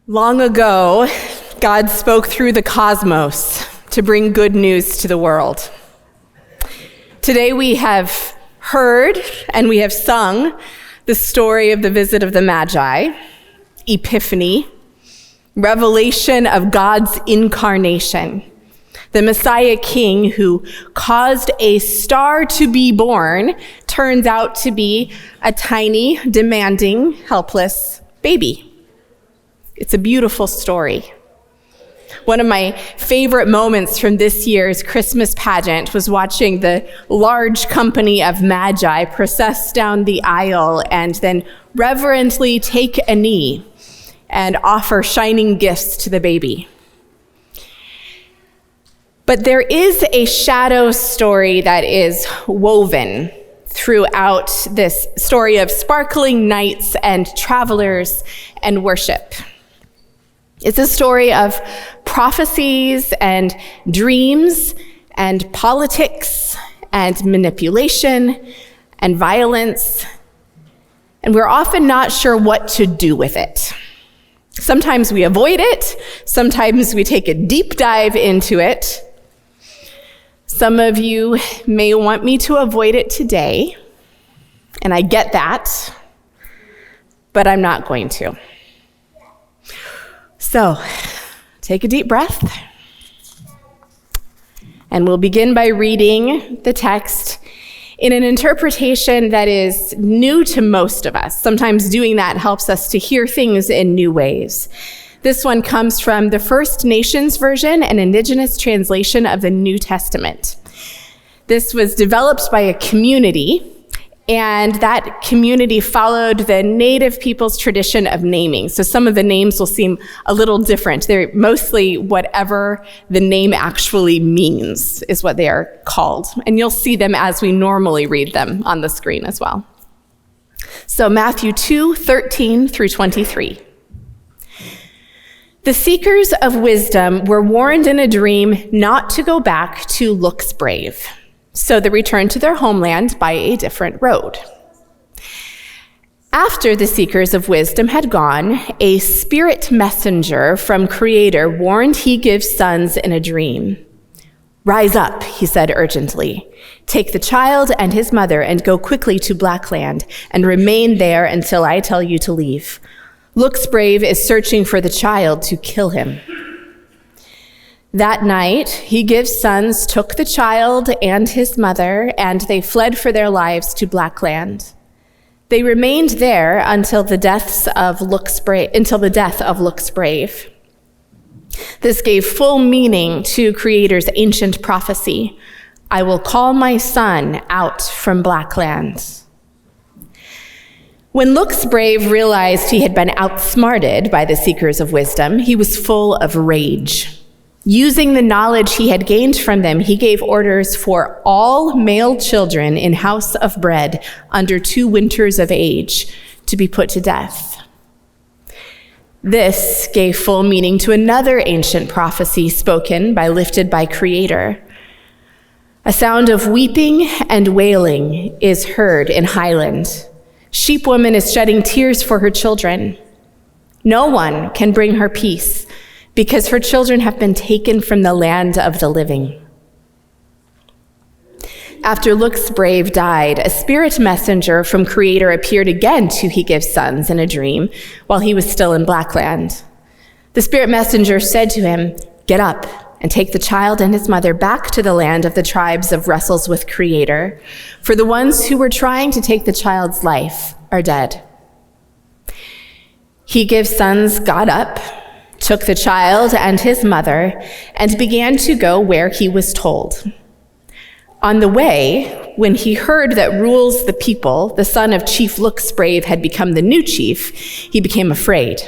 Long ago, God spoke through the cosmos to bring good news to the world. Today we have heard and we have sung the story of the visit of the Magi, Epiphany, revelation of God's incarnation, the Messiah King who caused a star to be born turns out to be a tiny, demanding, helpless baby. It's a beautiful story. One of my favorite moments from this year's Christmas pageant was watching the large company of Magi process down the aisle and then reverently take a knee and offer shining gifts to the baby. But there is a shadow story that is woven throughout this story of sparkling nights and travelers and worship. It's a story of prophecies and dreams and politics and manipulation and violence, and we're often not sure what to do with it. Sometimes we avoid it, sometimes we take a deep dive into it. Some of you may want me to avoid it today, and I get that, but I'm not going to. So, take a deep breath, and we'll begin by reading the text in an interpretation that is new to most of us. Sometimes doing that helps us to hear things in new ways. This one comes from the First Nations version, an indigenous translation of the New Testament. This was developed by a community, and that community followed the native people's tradition of naming. So some of the names will seem a little different. They're mostly whatever the name actually means is what they are called. And you'll see them as we normally read them on the screen as well. So Matthew 2:13 through 23. The seekers of wisdom were warned in a dream not to go back to Looks Brave. So they returned to their homeland by a different road. After the seekers of wisdom had gone, a spirit messenger from Creator warned he gives sons in a dream. "Rise up," he said urgently. "Take the child and his mother and go quickly to Blackland and remain there until I tell you to leave. Looks Brave is searching for the child to kill him." That night, he gives sons took the child and his mother, and they fled for their lives to Blackland. They remained there until the death of Looks Brave. This gave full meaning to Creator's ancient prophecy, "I will call my son out from Blackland." When Looks Brave realized he had been outsmarted by the seekers of wisdom, he was full of rage. Using the knowledge he had gained from them, he gave orders for all male children in House of Bread under 2 winters of age to be put to death. This gave full meaning to another ancient prophecy lifted by Creator. A sound of weeping and wailing is heard in Highland. Sheep woman is shedding tears for her children. No one can bring her peace, because her children have been taken from the land of the living. After Looks Brave died, a spirit messenger from Creator appeared again to He Gives Sons in a dream while he was still in Blackland. The spirit messenger said to him, "Get up and take the child and his mother back to the land of the tribes of Wrestles with Creator, for the ones who were trying to take the child's life are dead." He Gives Sons got up, took the child and his mother, and began to go where he was told. On the way, when he heard that Rules the people, the son of Chief Looks Brave, had become the new chief, he became afraid.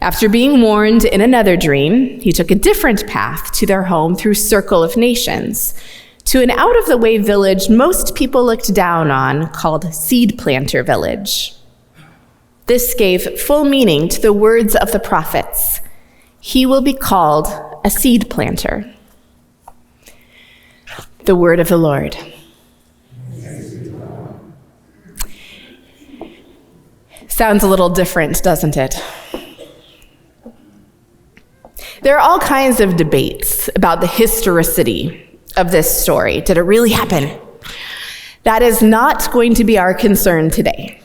After being warned in another dream, he took a different path to their home through Circle of Nations, to an out-of-the-way village most people looked down on called Seed Planter Village. This gave full meaning to the words of the prophets. He will be called a seed planter. The word of the Lord. Sounds a little different, doesn't it? There are all kinds of debates about the historicity of this story. Did it really happen? That is not going to be our concern today.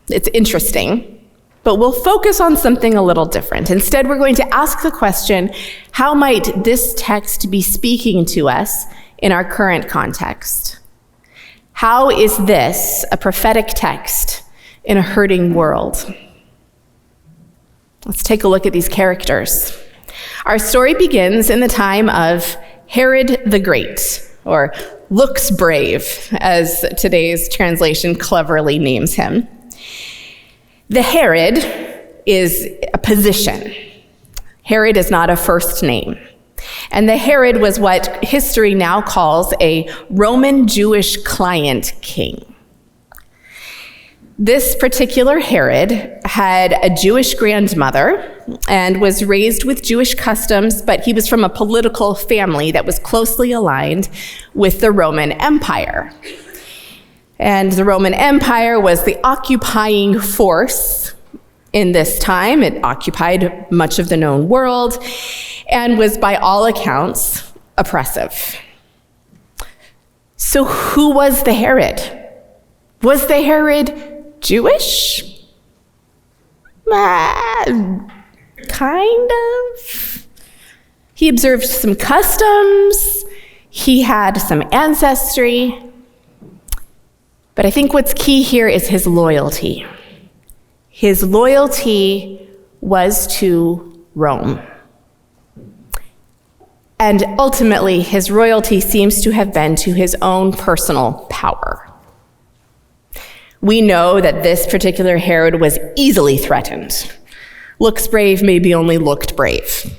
It's interesting, but we'll focus on something a little different. Instead, we're going to ask the question, how might this text be speaking to us in our current context? How is this a prophetic text in a hurting world? Let's take a look at these characters. Our story begins in the time of Herod the Great, or looks brave, as today's translation cleverly names him. The Herod is a position. Herod is not a first name. And the Herod was what history now calls a Roman Jewish client king. This particular Herod had a Jewish grandmother and was raised with Jewish customs, but he was from a political family that was closely aligned with the Roman Empire. And the Roman Empire was the occupying force in this time. It occupied much of the known world and was, by all accounts, oppressive. So who was the Herod? Was the Herod Jewish? Kind of. He observed some customs. He had some ancestry. But I think what's key here is his loyalty. His loyalty was to Rome. And ultimately, his loyalty seems to have been to his own personal power. We know that this particular Herod was easily threatened. Looks brave, maybe only looked brave.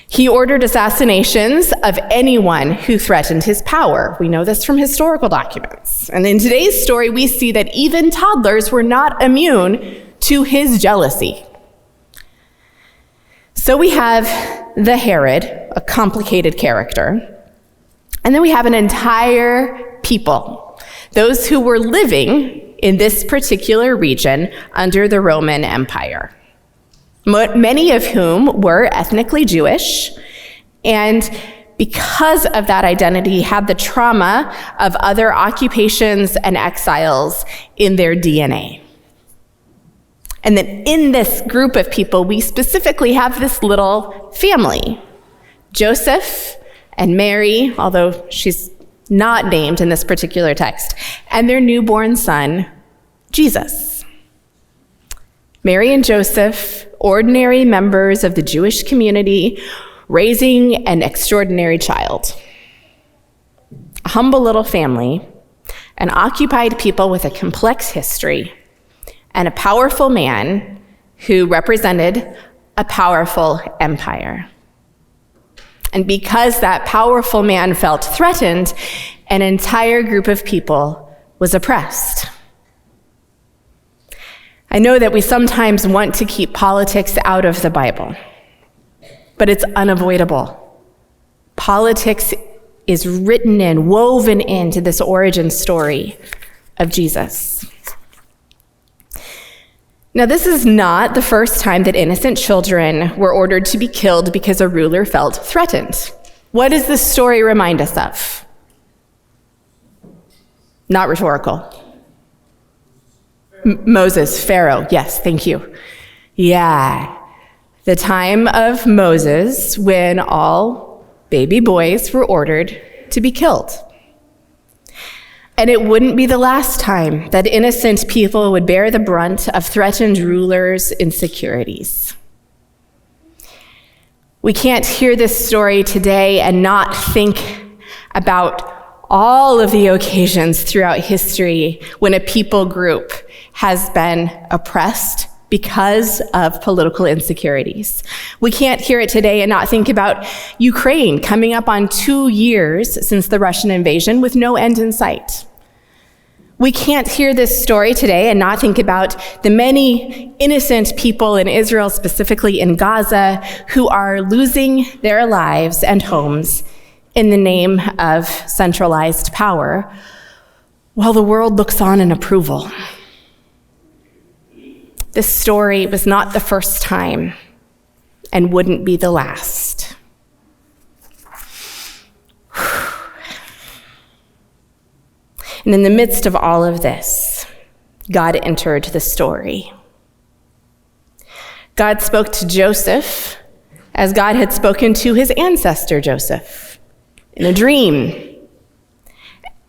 He ordered assassinations of anyone who threatened his power. We know this from historical documents. And in today's story, we see that even toddlers were not immune to his jealousy. So we have the Herod, a complicated character, and then we have an entire people, those who were living in this particular region under the Roman Empire, many of whom were ethnically Jewish, and because of that identity, had the trauma of other occupations and exiles in their DNA. And then in this group of people, we specifically have this little family, Joseph and Mary, although she's not named in this particular text, and their newborn son, Jesus. Mary and Joseph, ordinary members of the Jewish community, raising an extraordinary child. A humble little family, an occupied people with a complex history, and a powerful man who represented a powerful empire. And because that powerful man felt threatened, an entire group of people was oppressed. I know that we sometimes want to keep politics out of the Bible, but it's unavoidable. Politics is written in, woven into this origin story of Jesus. Now, this is not the first time that innocent children were ordered to be killed because a ruler felt threatened. What does this story remind us of? Not rhetorical. Moses, Pharaoh, yes, thank you. Yeah, the time of Moses when all baby boys were ordered to be killed. And it wouldn't be the last time that innocent people would bear the brunt of threatened rulers' insecurities. We can't hear this story today and not think about all of the occasions throughout history when a people group has been oppressed because of political insecurities. We can't hear it today and not think about Ukraine coming up on 2 years since the Russian invasion with no end in sight. We can't hear this story today and not think about the many innocent people in Israel, specifically in Gaza, who are losing their lives and homes in the name of centralized power, while the world looks on in approval. This story was not the first time, and wouldn't be the last. And in the midst of all of this, God entered the story. God spoke to Joseph as God had spoken to his ancestor Joseph in a dream.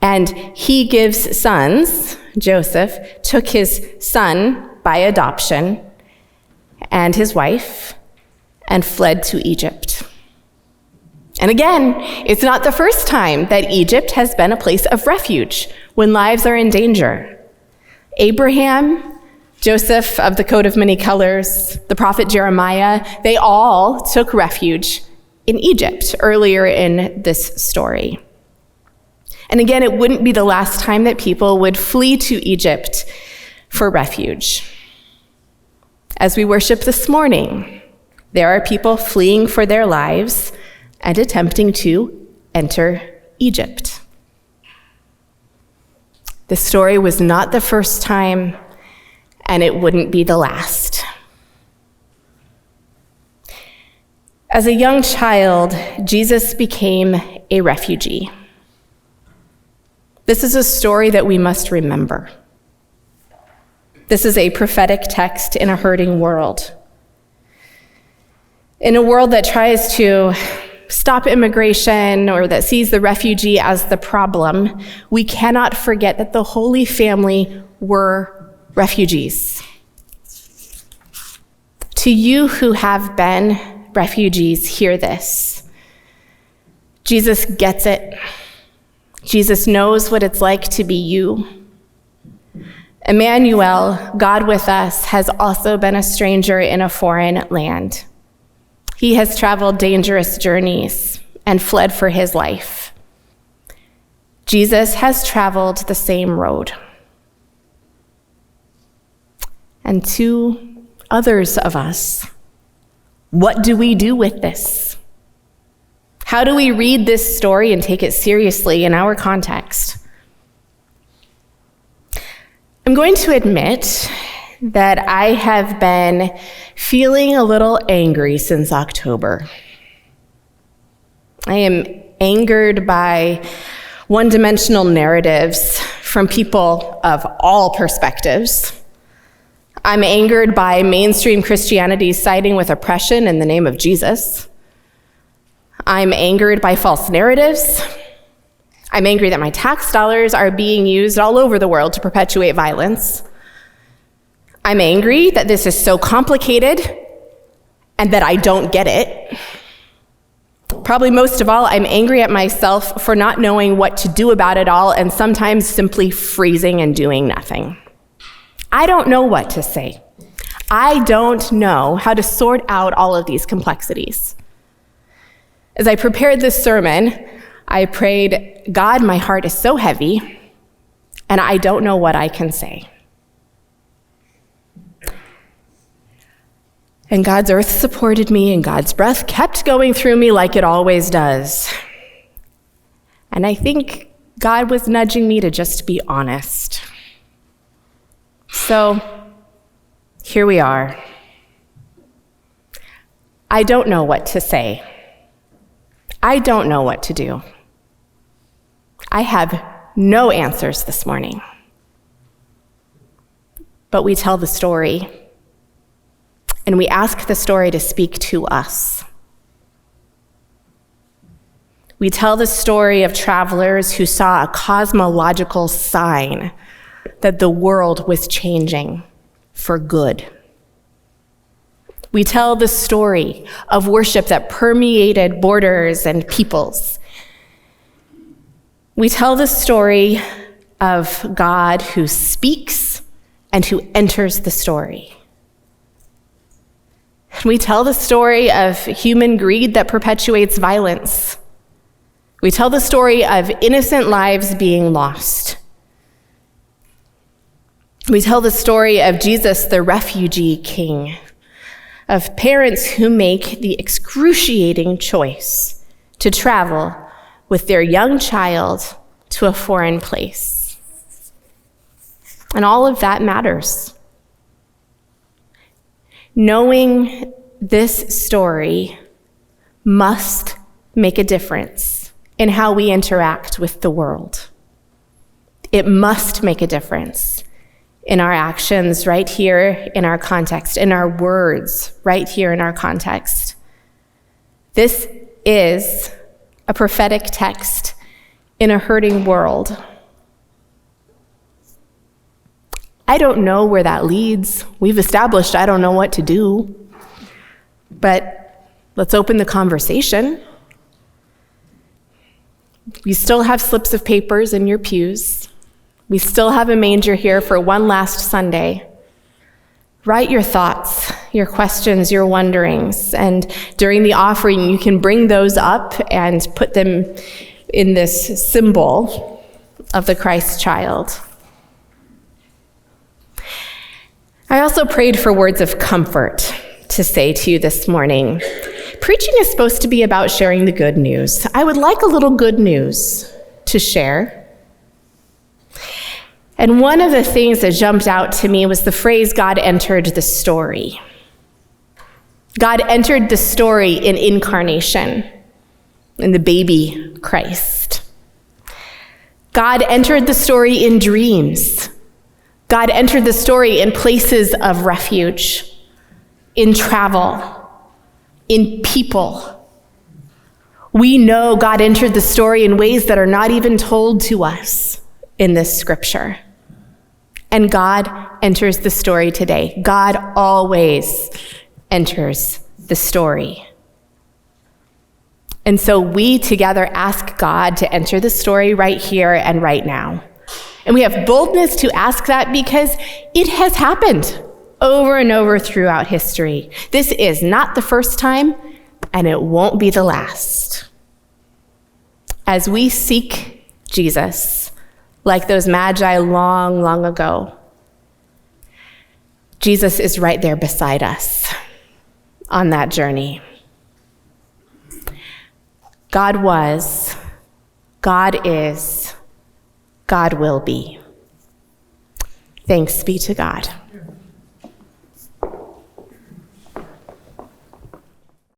And he gives sons. Joseph took his son by adoption and his wife and fled to Egypt. And again, it's not the first time that Egypt has been a place of refuge when lives are in danger. Abraham, Joseph of the coat of many colors, the prophet Jeremiah, they all took refuge in Egypt earlier in this story. And again, it wouldn't be the last time that people would flee to Egypt for refuge. As we worship this morning, there are people fleeing for their lives and attempting to enter Egypt. The story was not the first time, and it wouldn't be the last. As a young child, Jesus became a refugee. This is a story that we must remember. This is a prophetic text in a hurting world. In a world that tries to stop immigration or that sees the refugee as the problem, we cannot forget that the Holy Family were refugees. To you who have been refugees, hear this. Jesus gets it. Jesus knows what it's like to be you. Emmanuel, God with us, has also been a stranger in a foreign land. He has traveled dangerous journeys and fled for his life. Jesus has traveled the same road. And to others of us, what do we do with this? How do we read this story and take it seriously in our context? I'm going to admit that I have been feeling a little angry since October. I am angered by one-dimensional narratives from people of all perspectives. I'm angered by mainstream Christianity siding with oppression in the name of Jesus. I'm angered by false narratives. I'm angry that my tax dollars are being used all over the world to perpetuate violence. I'm angry that this is so complicated and that I don't get it. Probably most of all, I'm angry at myself for not knowing what to do about it all and sometimes simply freezing and doing nothing. I don't know what to say. I don't know how to sort out all of these complexities. As I prepared this sermon, I prayed, God, my heart is so heavy, and I don't know what I can say. And God's earth supported me, and God's breath kept going through me like it always does. And I think God was nudging me to just be honest. So here we are. I don't know what to say. I don't know what to do. I have no answers this morning. But we tell the story, and we ask the story to speak to us. We tell the story of travelers who saw a cosmological sign that the world was changing for good. We tell the story of worship that permeated borders and peoples. We tell the story of God who speaks and who enters the story. We tell the story of human greed that perpetuates violence. We tell the story of innocent lives being lost. We tell the story of Jesus, the refugee king, of parents who make the excruciating choice to travel with their young child to a foreign place. And all of that matters. Knowing this story must make a difference in how we interact with the world. It must make a difference in our actions right here in our context, in our words right here in our context. This is a prophetic text in a hurting world. I don't know where that leads. We've established I don't know what to do. But let's open the conversation. We still have slips of papers in your pews. We still have a manger here for one last Sunday. Write your thoughts, your questions, your wonderings, and during the offering, you can bring those up and put them in this symbol of the Christ child. I also prayed for words of comfort to say to you this morning. Preaching is supposed to be about sharing the good news. I would like a little good news to share. And one of the things that jumped out to me was the phrase, God entered the story. God entered the story in incarnation, in the baby Christ. God entered the story in dreams. God entered the story in places of refuge, in travel, in people. We know God entered the story in ways that are not even told to us in this scripture. And God enters the story today. God always enters the story. And so we together ask God to enter the story right here and right now. And we have boldness to ask that because it has happened over and over throughout history. This is not the first time, and it won't be the last. As we seek Jesus, like those magi long, long ago, Jesus is right there beside us on that journey. God was, God is, God will be. Thanks be to God.